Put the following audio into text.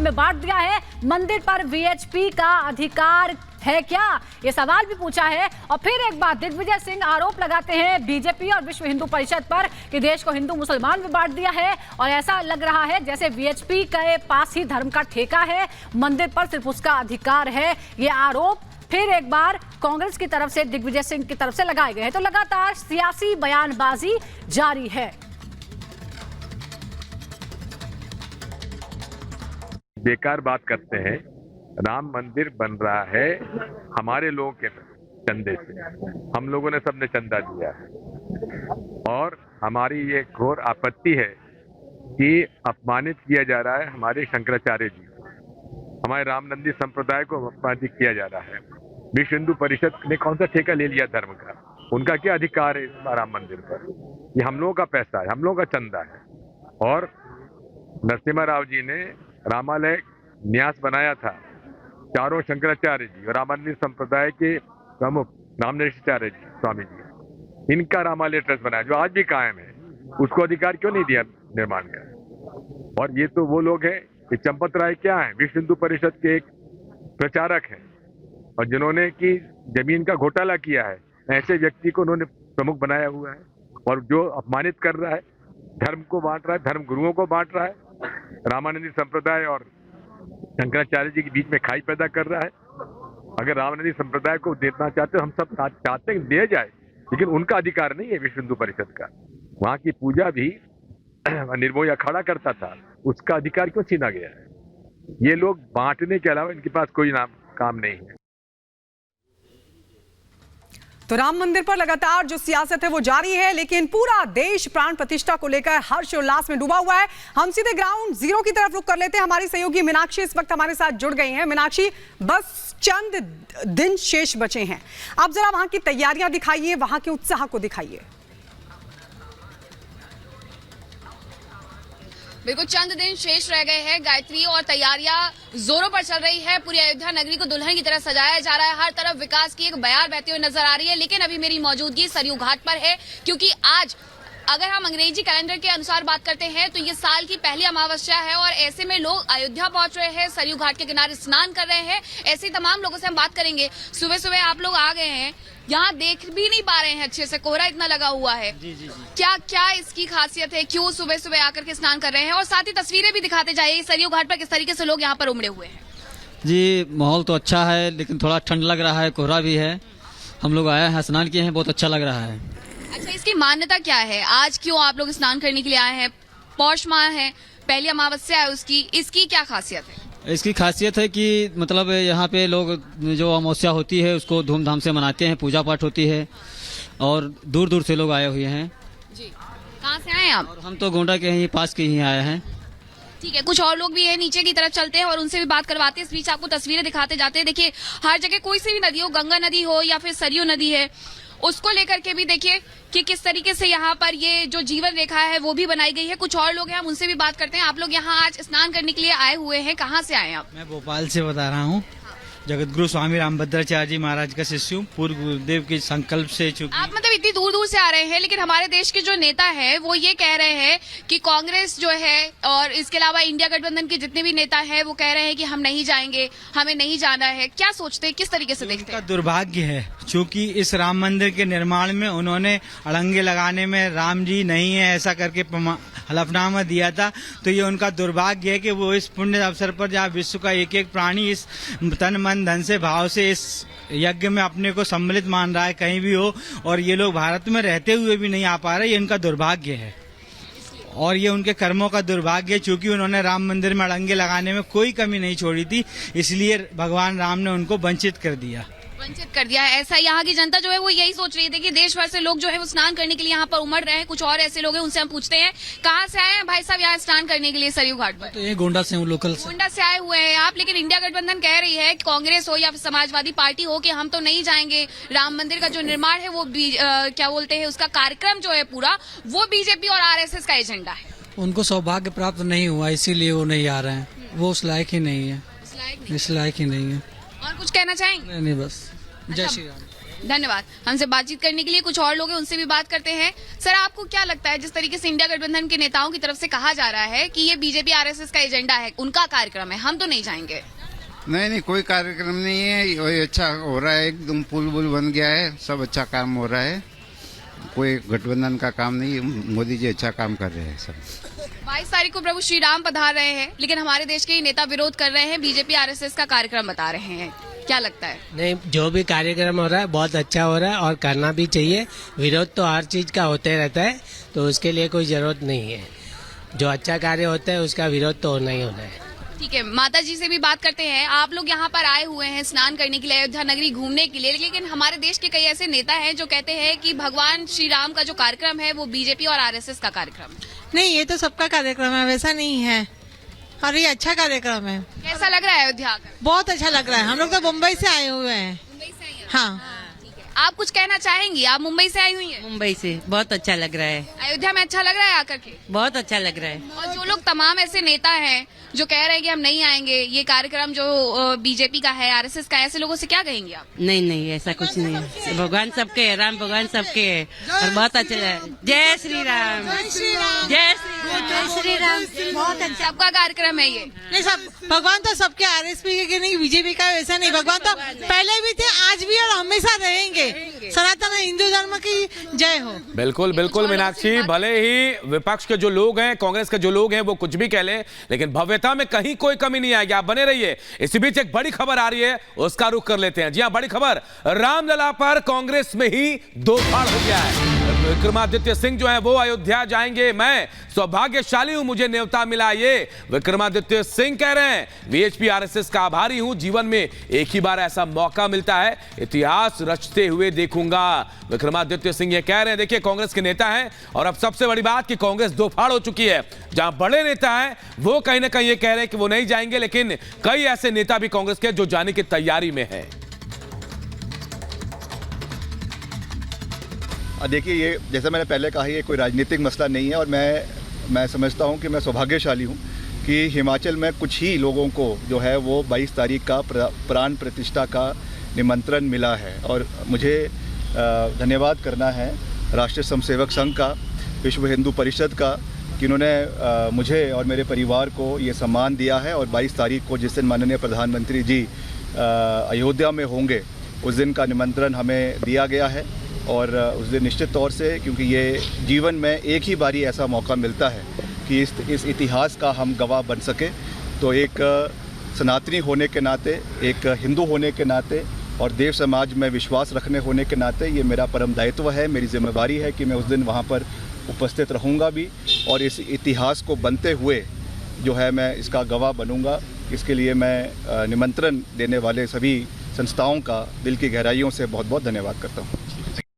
में बांट दिया है। मंदिर पर वीएचपी का अधिकार है क्या, ये सवाल भी पूछा है। और फिर एक बार दिग्विजय सिंह आरोप लगाते हैं बीजेपी और विश्व हिंदू परिषद पर कि देश को हिंदू मुसलमान में बांट दिया है और ऐसा लग रहा है जैसे वीएचपी के पास ही धर्म का ठेका है, मंदिर पर सिर्फ उसका अधिकार है। ये आरोप फिर एक बार कांग्रेस की तरफ से दिग्विजय सिंह की तरफ से लगाए गए हैं। तो लगातार सियासी बयानबाजी जारी है। बेकार बात करते हैं। राम मंदिर बन रहा है हमारे लोगों के चंदे से, हम लोगों ने सबने चंदा दिया है और हमारी ये घोर आपत्ति है कि अपमानित किया जा रहा है हमारे शंकराचार्य जी को, हमारे रामनंदी संप्रदाय को अपमानित किया जा रहा है। विश्व हिंदू परिषद ने कौन सा ठेका ले लिया धर्म का, उनका क्या अधिकार है इस राम मंदिर पर? ये हम लोगों का पैसा है, हम लोगों का चंदा है। और नरसिम्हा राव जी ने रामालय न्यास बनाया था, चारों शंकराचार्य जी और रामानंदी संप्रदाय के प्रमुख रामनेश्वराचार्य जी स्वामी जी, इनका रामालय ट्रस्ट बनाया जो आज भी कायम है। उसको अधिकार क्यों नहीं दिया निर्माण का? और ये तो वो लोग हैं कि चंपत राय क्या है, विश्व हिंदू परिषद के एक प्रचारक हैं और जिन्होंने की जमीन का घोटाला किया है, ऐसे व्यक्ति को उन्होंने प्रमुख बनाया हुआ है। और जो अपमानित कर रहा है, धर्म को बांट रहा है, धर्म गुरुओं को बांट रहा है, रामानंदी संप्रदाय और शंकराचार्य जी के बीच में खाई पैदा कर रहा है। अगर रामानंदी संप्रदाय को देना चाहते हो, हम सब चाहते हैं दे जाए, लेकिन उनका अधिकार नहीं है विश्व हिंदू परिषद का। वहां की पूजा भी निर्मोही अखाड़ा करता था, उसका अधिकार क्यों छीना गया है? ये लोग बांटने के अलावा इनके पास कोई काम नहीं है। तो राम मंदिर पर लगातार जो सियासत है वो जारी है, लेकिन पूरा देश प्राण प्रतिष्ठा को लेकर हर्षोल्लास में डूबा हुआ है। हम सीधे ग्राउंड जीरो की तरफ रुख कर लेते हैं। हमारी सहयोगी मीनाक्षी इस वक्त हमारे साथ जुड़ गई हैं। मीनाक्षी, बस चंद दिन शेष बचे हैं, आप जरा वहां की तैयारियां दिखाइए, वहां के उत्साह को दिखाइए। बिल्कुल चंद दिन शेष रह गए हैं गायत्री, और तैयारियां जोरों पर चल रही है। पूरी अयोध्या नगरी को दुल्हन की तरह सजाया जा रहा है। हर तरफ विकास की एक बयार बहती हुई नजर आ रही है। लेकिन अभी मेरी मौजूदगी सरयू घाट पर है, क्योंकि आज अगर हम अंग्रेजी कैलेंडर के अनुसार बात करते हैं तो ये साल की पहली अमावस्या है और ऐसे में लोग अयोध्या पहुंच रहे हैं, सरयू घाट के किनारे स्नान कर रहे हैं। ऐसे तमाम लोगों से हम बात करेंगे। सुबह सुबह आप लोग आ गए हैं, यहाँ देख भी नहीं पा रहे हैं अच्छे से, कोहरा इतना लगा हुआ है। जी। क्या क्या इसकी खासियत है, क्यों सुबह सुबह आकर के स्नान कर रहे हैं? और साथ ही तस्वीरें भी दिखाते जाइए सरयू घाट पर किस तरीके से लोग यहाँ पर उमड़े हुए हैं। जी, माहौल तो अच्छा है, लेकिन थोड़ा ठंड लग रहा है, कोहरा भी है। हम लोग आए हैं, स्नान किए हैं, बहुत अच्छा लग रहा है। अच्छा, इसकी मान्यता क्या है? आज क्यों आप लोग स्नान करने के लिए आए हैं? पौष माह है, पहली अमावस्या है उसकी, इसकी क्या खासियत है? इसकी खासियत है कि मतलब यहाँ पे लोग जो अमावस्या होती है उसको धूमधाम से मनाते हैं, पूजा पाठ होती है और दूर दूर से लोग आए हुए हैं। जी, कहाँ से आए आप? और हम तो गोंडा के ही पास के ही आए हैं। ठीक है, कुछ और लोग भी हैं, नीचे की तरफ चलते हैं और उनसे भी बात करवाते हैं। इस बीच आपको तस्वीरें दिखाते जाते हैं। देखिए, हर जगह कोई सी भी नदी हो, गंगा नदी हो या फिर सरयू नदी है, उसको लेकर के भी देखिए कि किस तरीके से यहाँ पर ये जो जीवन रेखा है वो भी बनाई गई है। कुछ और लोग हैं, हम उनसे भी बात करते हैं। आप लोग यहाँ आज स्नान करने के लिए आए हुए हैं, कहाँ से आए हैं आप? मैं भोपाल से बता रहा हूँ। जगतगुरु स्वामी रामभद्राचार्य जी महाराज का शिष्य हूँ, पूर्व गुरुदेव के संकल्प से। चूंकि आप मतलब इतनी दूर दूर से आ रहे हैं, लेकिन हमारे देश के जो नेता है वो ये कह रहे हैं कि कांग्रेस जो है और इसके अलावा इंडिया गठबंधन के जितने भी नेता हैं वो कह रहे हैं कि हम नहीं जाएंगे, हमें नहीं जाना है। क्या सोचते हैं, किस तरीके से देखते हैं? दुर्भाग्य है, चूंकि इस राम मंदिर के निर्माण में उन्होंने अड़ंगे लगाने में राम जी नहीं है ऐसा करके हलफनामा दिया था। तो ये उनका दुर्भाग्य है कि वो इस पुण्य अवसर पर जहाँ विश्व का एक एक प्राणी इस तन मन धन से भाव से इस यज्ञ में अपने को सम्मिलित मान रहा है, कहीं भी हो, और ये लोग भारत में रहते हुए भी नहीं आ पा रहे। ये इनका दुर्भाग्य है और ये उनके कर्मों का दुर्भाग्य है, क्योंकि उन्होंने राम मंदिर में अड़ंगे लगाने में कोई कमी नहीं छोड़ी थी, इसलिए भगवान राम ने उनको वंचित कर दिया। ऐसा यहाँ की जनता जो है वो यही सोच रही थी कि देश भर से लोग जो है वो स्नान करने के लिए यहाँ पर उमड़ रहे हैं। कुछ और ऐसे लोग हैं, उनसे हम पूछते हैं, कहाँ से आए हैं भाई साहब यहाँ स्नान करने के लिए सरयू घाट पर? तो ये गोंडा से हूँ, लोकल से। गोंडा से आए हुए हैं आप, लेकिन इंडिया गठबंधन कह रही है, कांग्रेस हो या फिर समाजवादी पार्टी हो, कि हम तो नहीं जाएंगे। राम मंदिर का जो निर्माण है वो क्या बोलते हैं, उसका कार्यक्रम जो है पूरा वो बीजेपी और आरएसएस का एजेंडा है। उनको सौभाग्य प्राप्त नहीं हुआ, इसीलिए वो नहीं आ रहे हैं। वो उस लायक ही नहीं है, इस लायक ही नहीं है। और कुछ कहना चाहेंगे? नहीं, बस जय श्री राम। धन्यवाद। हमसे बातचीत करने के लिए कुछ और लोग हैं, उनसे भी बात करते हैं। सर, आपको क्या लगता है, जिस तरीके से इंडिया गठबंधन के नेताओं की तरफ से कहा जा रहा है कि ये बीजेपी आरएसएस का एजेंडा है, उनका कार्यक्रम है, हम तो नहीं जाएंगे? नहीं, कोई कार्यक्रम नहीं है। वही अच्छा हो रहा है, एकदम पुल बन गया है, सब अच्छा काम हो रहा है। कोई गठबंधन का काम नहीं, मोदी जी अच्छा काम कर रहे हैं सब। 22 तारीख को प्रभु श्री राम पधार रहे हैं, लेकिन हमारे देश के नेता विरोध कर रहे हैं, बीजेपी आरएसएस का कार्यक्रम बता रहे हैं। क्या लगता है? नहीं, जो भी कार्यक्रम हो रहा है बहुत अच्छा हो रहा है और करना भी चाहिए। विरोध तो हर चीज का होते रहता है, तो उसके लिए कोई जरूरत नहीं है। जो अच्छा कार्य होता है उसका विरोध तो होना ही होना है। ठीक है, माता जी से भी बात करते हैं। आप लोग यहाँ पर आए हुए हैं स्नान करने के लिए, अयोध्या नगरी घूमने के लिए, लेकिन हमारे देश के कई ऐसे नेता हैं जो कहते हैं कि भगवान श्री राम का जो कार्यक्रम है वो बीजेपी और आरएसएस का कार्यक्रम है। नहीं, ये तो सबका कार्यक्रम है, वैसा नहीं है, और ये अच्छा कार्यक्रम है। कैसा लग रहा है अयोध्या आकर? बहुत अच्छा लग रहा है। हम लोग तो मुंबई से आए हुए हैं। मुंबई से आई हैं? हाँ। ठीक है, आप कुछ कहना चाहेंगी? आप मुंबई से आई हुई हैं? मुंबई से। बहुत अच्छा लग रहा है। अयोध्या में अच्छा लग रहा है आकर के? बहुत अच्छा लग रहा है। और जो लोग तमाम ऐसे नेता हैं जो कह रहे हैं कि हम नहीं आएंगे, ये कार्यक्रम जो बीजेपी का है, आरएसएस का है, ऐसे लोगों से क्या कहेंगे आप? नहीं, ऐसा कुछ नहीं है। भगवान सबके है, राम भगवान सबके है, और बहुत अच्छा है। जय श्री राम, जय श्री राम, जय श्री राम। बहुत अच्छा सबका कार्यक्रम है ये। नहीं, सब भगवान तो सबके, आरएसपी के नहीं, बीजेपी का वैसा नहीं। भगवान तो पहले भी थे, आज भी और हमेशा रहेंगे। सनातन हिंदू धर्म की जय हो। बिल्कुल मीनाक्षी, भले ही विपक्ष के जो लोग हैं, कांग्रेस के जो लोग हैं, वो कुछ भी कह लें, लेकिन भव्यता में कहीं कोई कमी नहीं आएगी। आप बने रहिए। इसी बीच एक बड़ी खबर आ रही है, उसका रुख कर लेते हैं। जी हां, बड़ी खबर, रामलला पर कांग्रेस में ही दो फाड़ हो गया है। विक्रमादित्य सिंह जो है वो अयोध्या जाएंगे। मैं सौभाग्यशाली हूं, मुझे न्योता मिला। ये विक्रमादित्य सिंह कह रहे हैं। वीएचपी आरएसएस का आभारी हूं, जीवन में एक ही बार ऐसा मौका मिलता है, इतिहास रचते हुए देखूंगा। विक्रमादित्य सिंह ये कह रहे हैं। देखिए, कांग्रेस के नेता हैं, और अब सबसे बड़ी बात कि कांग्रेस दो फाड़ हो चुकी है। जहां बड़े नेता हैं वो कहीं ना कहीं ये कह रहे हैं कि वो नहीं जाएंगे, लेकिन कई ऐसे नेता भी कांग्रेस के जो जाने की तैयारी में है। देखिए, ये जैसा मैंने पहले कहा, ये कोई राजनीतिक मसला नहीं है, और मैं समझता हूँ कि मैं सौभाग्यशाली हूँ कि हिमाचल में कुछ ही लोगों को जो है वो 22 तारीख का प्राण प्रतिष्ठा का निमंत्रण मिला है। और मुझे धन्यवाद करना है राष्ट्रीय स्वयंसेवक संघ का, विश्व हिंदू परिषद का, कि इन्होंने मुझे और मेरे परिवार को ये सम्मान दिया है। और 22 तारीख को जिस दिन माननीय प्रधानमंत्री जी अयोध्या में होंगे, उस दिन का निमंत्रण हमें दिया गया है। और उस दिन निश्चित तौर से, क्योंकि ये जीवन में एक ही बारी ऐसा मौका मिलता है कि इस इतिहास का हम गवाह बन सके, तो एक सनातनी होने के नाते, एक हिंदू होने के नाते और देव समाज में विश्वास रखने होने के नाते ये मेरा परम दायित्व है, मेरी जिम्मेवारी है कि मैं उस दिन वहाँ पर उपस्थित रहूँगा भी, और इस इतिहास को बनते हुए जो है मैं इसका गवाह बनूँगा। इसके लिए मैं निमंत्रण देने वाले सभी संस्थाओं का दिल की गहराइयों से बहुत बहुत धन्यवाद करता हूँ।